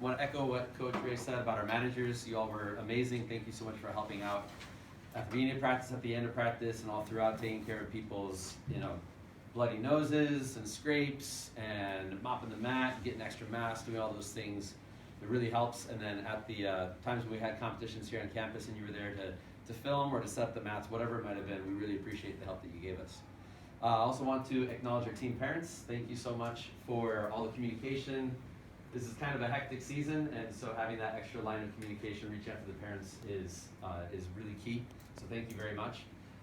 want to echo what Coach Ray said about our managers. You all were amazing. Thank you so much for helping out at the beginning of practice, at the end of practice, and all throughout, taking care of people's, bloody noses and scrapes and mopping the mat, getting extra masks, doing all those things. It really helps. And then at the times when we had competitions here on campus and you were there to film or to set up the mats, whatever it might have been, we really appreciate the help that you gave us. I also want to acknowledge our team parents. Thank you so much for all the communication. This is kind of a hectic season, and so having that extra line of communication, reach out to the parents is really key. So thank you very much.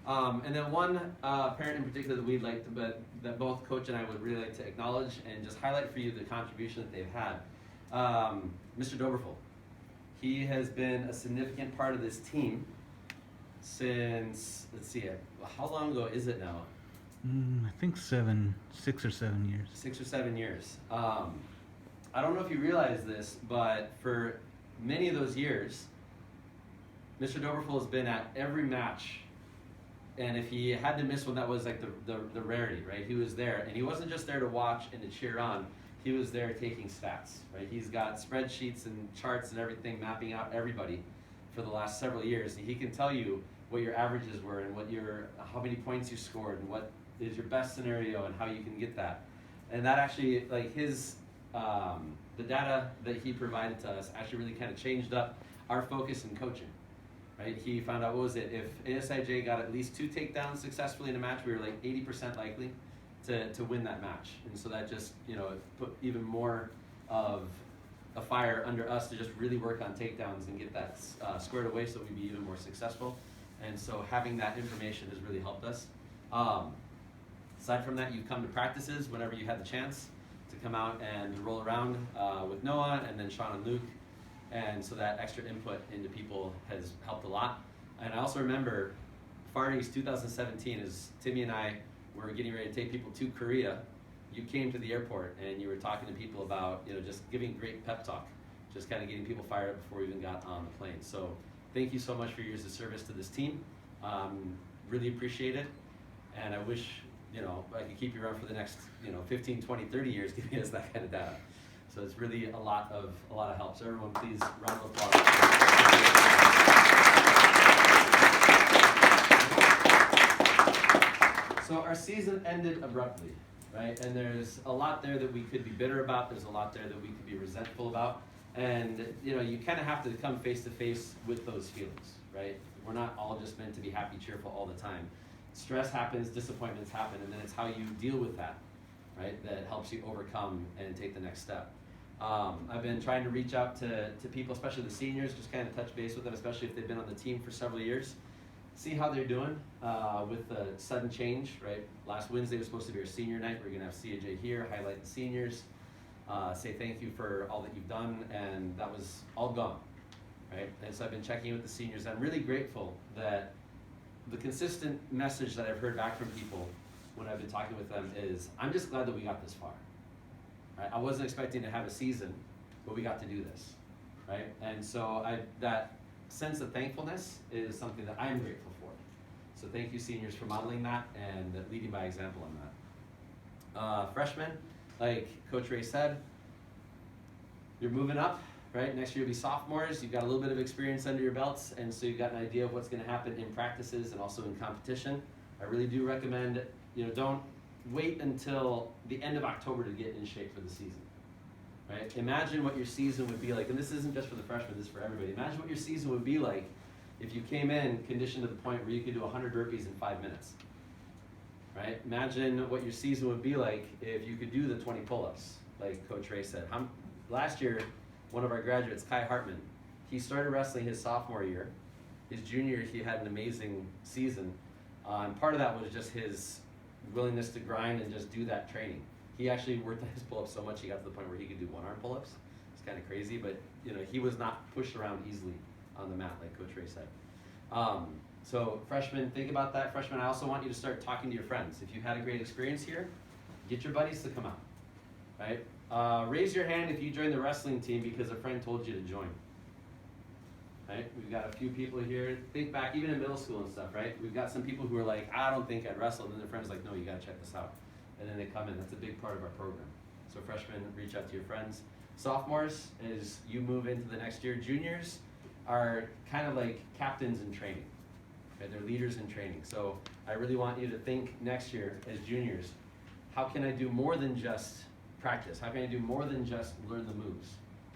And then one parent in particular that we'd like to, that both Coach and I would really like to acknowledge and just highlight for you the contribution that they've had. Mr. Doberful. He has been a significant part of this team since, let's see, how long ago is it now? I think 6 or 7 years. 6 or 7 years. I don't know if you realize this, but for many of those years, Mr. Doberful has been at every match. And if he had to miss one, that was like the rarity, right? He was there, and he wasn't just there to watch and to cheer on. He was there taking stats, right? He's got spreadsheets and charts and everything mapping out everybody for the last several years. And he can tell you what your averages were and how many points you scored and what is your best scenario and how you can get that. And that actually, like the data that he provided to us actually really kind of changed up our focus in coaching. Right? He found out, if ASIJ got at least 2 takedowns successfully in a match, we were like 80% likely to win that match. And so that just, put even more of a fire under us to just really work on takedowns and get that squared away so we'd be even more successful. And so having that information has really helped us. Aside from that, you've come to practices whenever you had the chance to come out and roll around with Noah and then Sean and Luke. And so that extra input into people has helped a lot. And I also remember Far East 2017, as Timmy and I were getting ready to take people to Korea, you came to the airport and you were talking to people about, just giving great pep talk, just kind of getting people fired up before we even got on the plane. So thank you so much for your years of service to this team. Really appreciate it. And I wish, I could keep you around for the next, 15, 20, 30 years giving us that kind of data. So it's really a lot of help. So everyone, please, round of applause. So our season ended abruptly, right? And there's a lot there that we could be bitter about. There's a lot there that we could be resentful about. And you kind of have to come face to face with those feelings, right? We're not all just meant to be happy, cheerful all the time. Stress happens, disappointments happen, and then it's how you deal with that, right? That helps you overcome and take the next step. I've been trying to reach out to people, especially the seniors, just kind of touch base with them, especially if they've been on the team for several years. See how they're doing with the sudden change, right? Last Wednesday was supposed to be our senior night. We're going to have CAJ here, highlight the seniors, say thank you for all that you've done, and that was all gone, right? And so I've been checking in with the seniors. I'm really grateful that the consistent message that I've heard back from people when I've been talking with them is, I'm just glad that we got this far. Right? I wasn't expecting to have a season, but we got to do this, right? And so that sense of thankfulness is something that I'm grateful for. So thank you, seniors, for modeling that and leading by example on that. Freshmen, like Coach Ray said, you're moving up, right? Next year you'll be sophomores. You've got a little bit of experience under your belts, and so you've got an idea of what's going to happen in practices and also in competition. I really do recommend, don't wait until the end of October to get in shape for the season, right? Imagine what your season would be like, and this isn't just for the freshmen, this is for everybody. Imagine what your season would be like if you came in conditioned to the point where you could do 100 burpees in 5 minutes, right? Imagine what your season would be like if you could do the 20 pull-ups, like Coach Ray said. Last year, one of our graduates, Kai Hartman, he started wrestling his sophomore year. His junior year, he had an amazing season, and part of that was just his willingness to grind and just do that training. He actually worked on his pull-ups so much he got to the point where he could do one-arm pull-ups. It's kind of crazy, but he was not pushed around easily on the mat, like Coach Ray said. So freshmen, think about that. Freshmen, I also want you to start talking to your friends. If you had a great experience here, get your buddies to come out, right? Raise your hand if you joined the wrestling team because a friend told you to join. Right? We've got a few people here. Think back, even in middle school and stuff, right? We've got some people who are like, I don't think I'd wrestle, and then their friend's like, no, you gotta check this out. And then they come in. That's a big part of our program. So freshmen, reach out to your friends. Sophomores, as you move into the next year, juniors are kind of like captains in training. Okay? They're leaders in training. So I really want you to think next year as juniors, how can I do more than just practice? How can I do more than just learn the moves?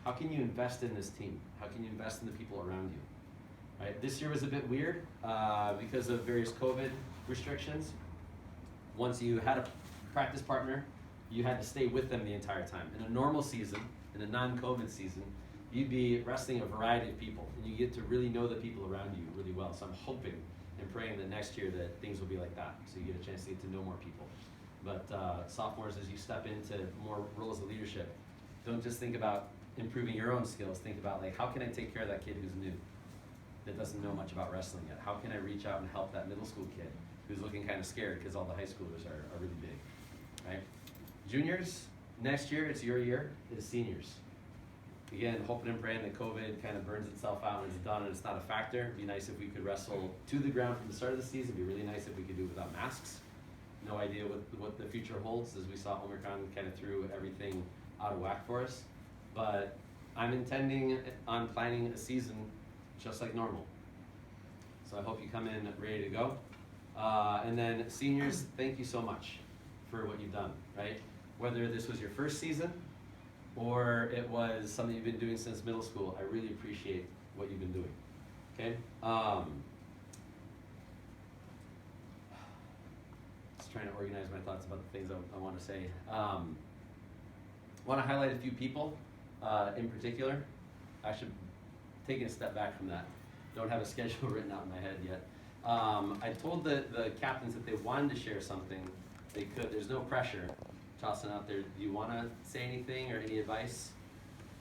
How can you invest in this team? How can you invest in the people around you? Right? This year was a bit weird because of various COVID restrictions. Once you had a practice partner, you had to stay with them the entire time. In a normal season, in a non-COVID season, you'd be wrestling a variety of people, and you get to really know the people around you really well. So I'm hoping and praying that next year that things will be like that, so you get a chance to get to know more people. But sophomores, as you step into more roles of leadership, don't just think about improving your own skills. Think about, like, how can I take care of that kid who's new, that doesn't know much about wrestling yet? How can I reach out and help that middle school kid who's looking kind of scared because all the high schoolers are really big, right? Juniors, next year, it's your year as seniors. Again, hoping and praying that COVID kind of burns itself out and it's done and it's not a factor. It'd be nice if we could wrestle to the ground from the start of the season. It'd be really nice if we could do it without masks. No idea what the future holds, as we saw Omicron kind of threw everything out of whack for us. But I'm intending on planning a season just like normal. So I hope you come in ready to go. And then seniors, thank you so much for what you've done, right? Whether this was your first season or it was something you've been doing since middle school, I really appreciate what you've been doing, okay? Just trying to organize my thoughts about the things I want to say. Want to highlight a few people in particular. Actually, taking a step back from that, don't have a schedule written out in my head yet. I told the captains that they wanted to share something, they could. There's no pressure. Charlson out there, do you want to say anything or any advice?